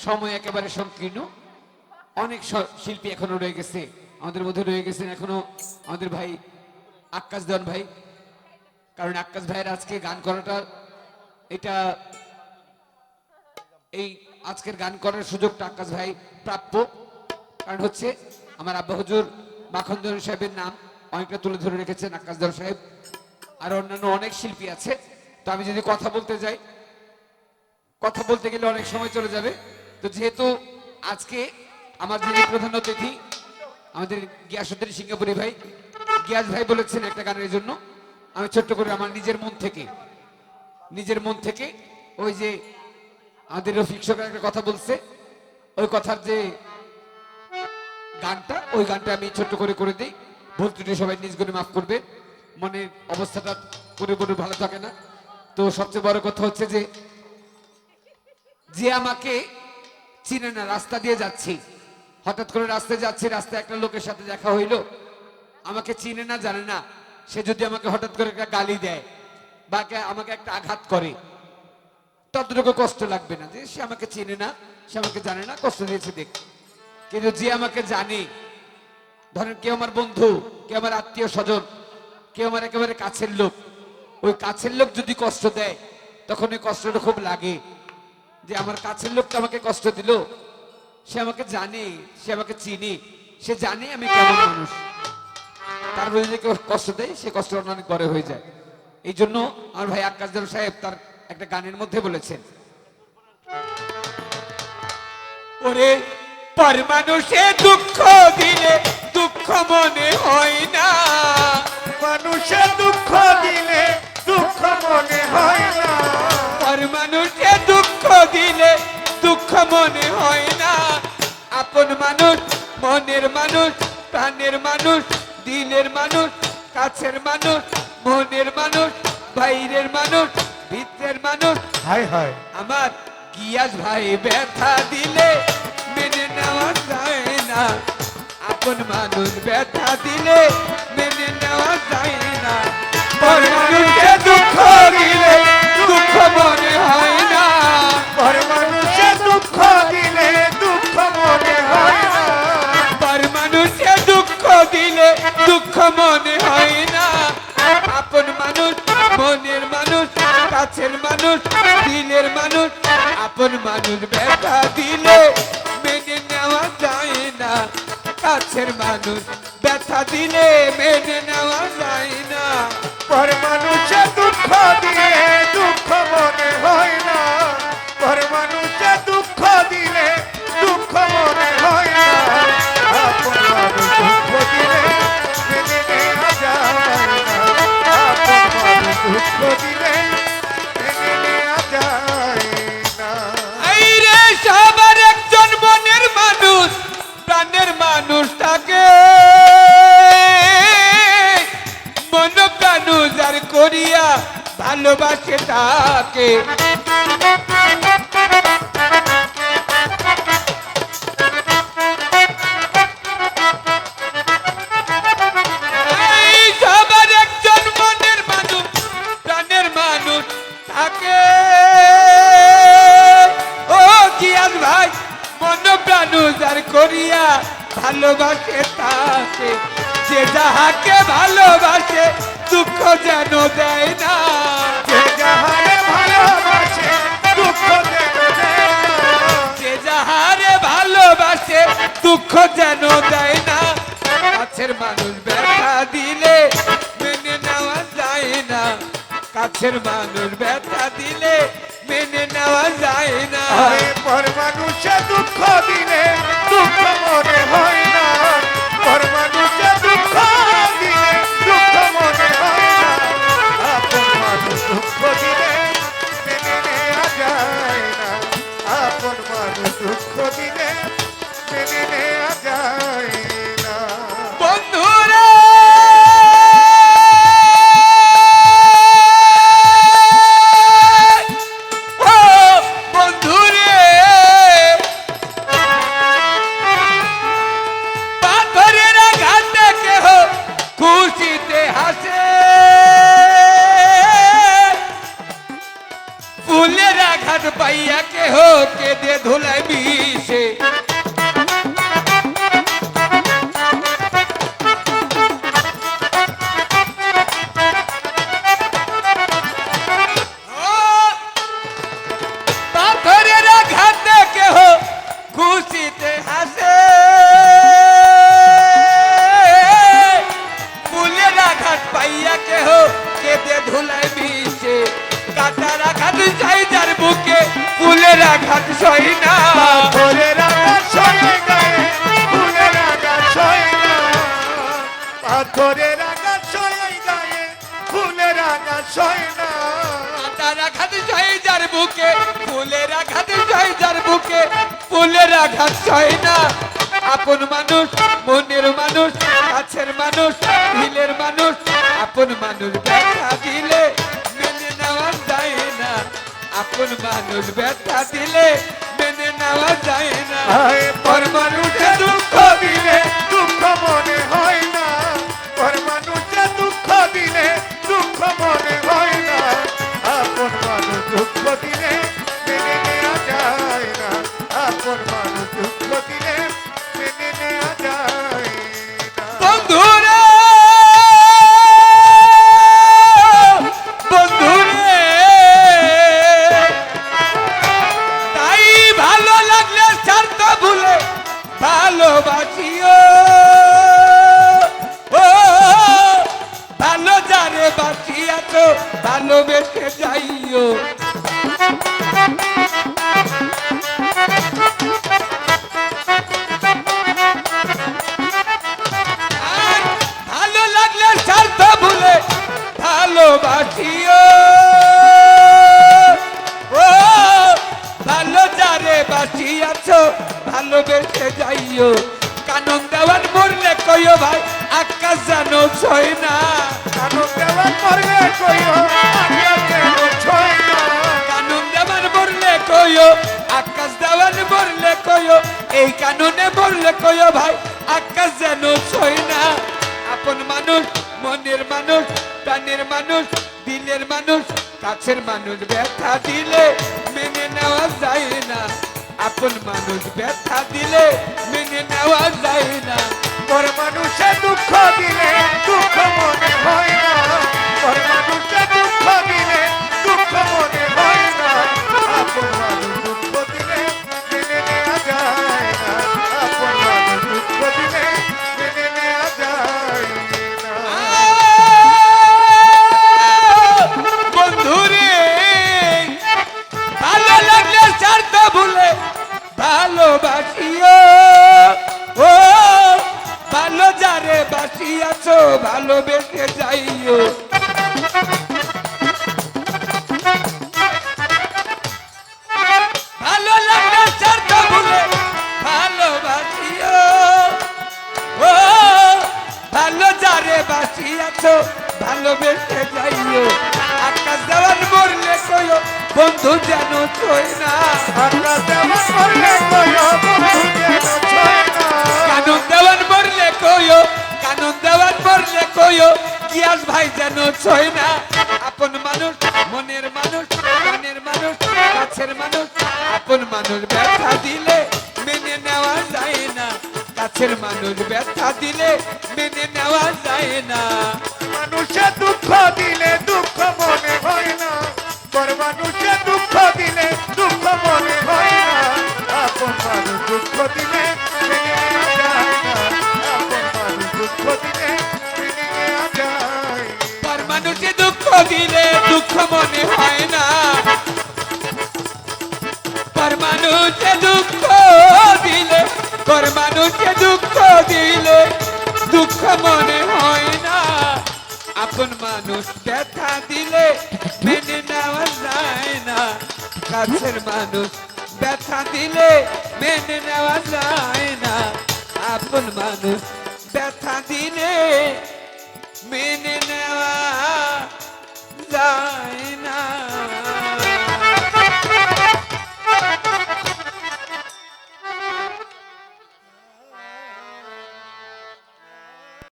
সময় একেবারে সংকীর্ণ। অনেক শিল্পী এখনো রয়ে গেছে, আমাদের মধ্যে রয়ে গেছেন এখনো আমাদের ভাই আক্কাস দেওয়ান ভাই। কারণ আক্কাস ভাইয়ের আজকে গান করাটা, এটা এই আজকের গান করার সুযোগটা আক্কাস ভাই প্রাপ্য। কারণ হচ্ছে আমার আব্বা হুজুর মাখন দেওয়ান সাহেবের নাম অনেকটা তুলে ধরে রেখেছেন আক্কাস দেওয়ান সাহেব। আর অন্যান্য অনেক শিল্পী আছে। তো আমি যদি কথা বলতে যাই, কথা বলতে গেলে অনেক সময় চলে যাবে। তো যেহেতু আজকে আমার যিনি প্রধান অতিথি আমাদের গিয়াসউদ্দিন সিঙ্গাপুরি ভাই, গিয়াস ভাই বলেছেন একটা গানের জন্য, আমি ছোট্ট করে আমার নিজের মন থেকে ওই যে আমাদের রফিক সরকার একটা কথা বলছে, ওই কথার যে গানটা, ওই গানটা আমি ছোট্ট করে দিই। ভুল ত্রুটি সবাই নিজ গুণে মাফ করবে, মনের অবস্থাটা পুরোপুরি ভালো থাকে না। তো সবচেয়ে বড় কথা হচ্ছে যে আমাকে চিনে না, রাস্তা দিয়ে যাচ্ছি, হঠাৎ করে রাস্তায় যাচ্ছি, রাস্তায় একটা লোকের সাথে দেখা হইলো, আমাকে চিনে না জানে না, সে যদি আমাকে হঠাৎ করে একটা গালি দেয় বা আমাকে একটা আঘাত করে, ততটুকু কষ্ট লাগবে না। যে সে আমাকে চিনে না, সে আমাকে জানে না, কষ্ট দিয়েছে দেখ। কিন্তু যে আমাকে জানে, ধরেন কেউ আমার বন্ধু, কেউ আমার আত্মীয় স্বজন, কেউ আমার একেবারে কাছের লোক, ওই কাছের লোক যদি কষ্ট দেয়, তখন ওই কষ্টটা খুব লাগে। যে আমার কাছের লোকটা আমাকে কষ্ট দিল, সে আমাকে জানে, সে আমাকে চিনে, সে জানে আমি কেমন মানুষ, তারপরে যদি কেউ কষ্ট দেয়, সে কষ্ট অনেক বড় হয়ে যায়। এই জন্য আমার ভাই আক্কাস দেওয়ান সাহেব তার একটা গানের মধ্যে বলেছেন, ওরে পর মানুষে দুঃখ দিলে দুঃখ মনে হয় না, মানুষে দুঃখ দিলে দুঃখ মনে হয় না, পর মানুষে দুঃখ দিলে দুঃখ মনে হয় না, আপন মানুষ, মনের মানুষ, প্রাণের মানুষ, দিলের মানুষ, কাছের মানুষ, মনের মানুষ, বাইরের মানুষ, ভিতরের মানুষ। হায় হায় আমার গিয়াস ভাই ব্যথা দিলে মেনে নেওয়া যায় না, আপন মানুষ ব্যথা দিলে মেনে নেওয়া যায় না, পর মানুষে দুঃখ দিলে দুঃখ মনে হয় না, পর মানুষে দুঃখ দিলে দুঃখ মনে হয় না, পর মানুষে দুঃখ দিলে দুঃখ মনে হয় না, আপন মানুষ, মনের মানুষ, কাছের মানুষ, দিলের মানুষ, আপন মানুষ ব্যথা দিলে মেনে নেওয়া যায় না, কাছের মানুষ ব্যথা দিলে মেনে নেওয়া যায় না, পর মানুষে দুঃখ দিলে দুঃখ মনে হয় না, পর মানুষে দুঃখ দিলে দুঃখ মনে হয় না, আপন মানুষ দুঃখ দিলে মেনে নেওয়া যায় না, আপন মানুষ দুঃখ দিলে মেনে নেওয়া যায় না। এই রে সবার একজন মনের মানুষ, প্রাণের মানুষ থাকে, মন প্রাণ যার করিয়া ভালোবাসে তাকে, এই সবার একজন মনের মানুষ, প্রাণের মানুষ থাকে। ও গিয়াস ভাই, মন প্রাণ যার করিয়া ভালোবাসে তাকে, যে যাহাকে ভালোবাসে দুঃখ যেন দেয় না, যে যাহারে ভালোবাসে দুঃখ যেন দেয় না, যে যাহারে ভালোবাসে দুঃখ যেন দেয় না, কাছের মানুষ ব্যথা দিলে মেনে নেওয়া যায় না, কাছের মানুষ ব্যথা দিলে মেনে নেওয়া যায় না, আরে পর মানুষে দুঃখ দিলে দুঃখ মনে হয় না, পর মানুষে দুঃখ দিলে দুঃখ মনে হয় না, আপন মানুষ দুঃখ দিলে মেনে নেওয়া যায় না, আপন মানুষ দুঃখ দিলে মেনে নেওয়া যায় না। বন্ধুরা ও বন্ধুরে, পাথরের আকাশ হয়ে গায়ে ফুলের আকাশ হয় না পাথরের আকাশ হয়ে গায়ে ফুলের আকাশ হয় না তার আঘাত সয় যার বুকে, ফুলের আঘাত সয় যার বুকে, ফুলের আঘাত সয় না। আপন মানুষ, মনের মানুষ, কাছের মানুষ, দিলের মানুষ, আপন মানুষ ব্যথা দিলে মেনে নেওয়া যায় না। আপন মানুষ ব্যথা দিলে মেনে নেওয়া যায় না। পর মানুষে দুঃখ দিলে দুঃখ মনে হয় না পর মানুষে দুঃখ দিলে দুঃখ মনে হয় না আপন মানুষ দুঃখ দিলে মেনে নেওয়া যায় না আপন মানুষ দুঃখ দিলে মেনে নেওয়া যায় না বন্ধুরে, বন্ধুরে, তাই ভালো লাগলে স্বার্থ ভুলে ভালোবাসিও। ও ভালো যারে বাঁচিয়াছ ভালোবেসে যাইও। আর ভালো লাগলে স্বার্থ ভুলে ভালোবাসিও। ও ভালো যারে বাঁচিয়াছ ভালোবেসে যাইও। কানন দেওয়ান মরলে কইও ভাই আকাশ জানো ছয় না। কানন দেওয়ান মরলে কইও আকাশ যেন ছয় না কানন দেওয়ান মরলে কইও আকাশ দেওয়ান মরলে কইও এই কাননে মরলে কইও ভাই আকাশ যেন ছয় না। আপন মানুষ, মনের মানুষ, প্রাণের মানুষ, দিলের মানুষ, কাছের মানুষ ব্যথা দিলে মেনে নেওয়া যায় না। আপন মানুষ ব্যথা দিলে মেনে নেওয়া যায় না। পর মানুষে দুঃখ দিলে দুঃখ মনে হয় না পর মানুষে দুঃখ দিলে দুঃখ মনে হয় না আপন মানুষ দুঃখ দিলে মেনে নেওয়া যায় না আপন মানুষ দুঃখ দিলে মেনে নেওয়া যায় না বন্ধুরে, ভালো লাগলে স্বার্থ ভুলে ভালোবাসিও। ও ভালো যারে বাসিয়াছ ভালোবেসে যাইও। ভালো লাগলে স্বার্থ ভুলে ভালোবাসিও। ও ভালো যারে বাসিয়াছ ভালোবেসে যাইও। আকাশ দেওয়ান মরলে কইও বন্ধু যেন ছয় না। আকাশ দেওয়ান মরলে কইও বন্ধু যেন ছয় না কানন দেওয়ান মরলে কইও, কানন দেওয়ান মরলে কইও গিয়াস ভাই যেন ছয় না। আপন মানুষ, মনের মানুষ, প্রাণের মানুষ, কাছের মানুষ, আপন মানুষ ব্যথা দিলে মেনে নেওয়া যায় না। কাছের মানুষ ব্যথা দিলে মেনে নেওয়া যায় না। মানুষে দুঃখ দিলে দুঃখ মনে হয় না পর মানুষে দুঃখ দিলে দুঃখ মনে হয় না আপন মানুষ দুঃখ দিলে মেনে নেওয়া যায় না আপন মানুষ দুঃখ দিলে মেনে নেওয়া যায় পর মানুষে দুঃখ দিলে দুঃখ মনে হয় না। পর মানুষে দুঃখ দিলে, পর মানুষে দুঃখ দিলে দুঃখ মনে হয় না। আপন মানুষ ব্যথা দিলে মেনে নেওয়া যায় না। কাছের মানুষ ব্যথা দিলে মেনে নেওয়া যায় না। আপন মানুষ ব্যথা দিলে মেনে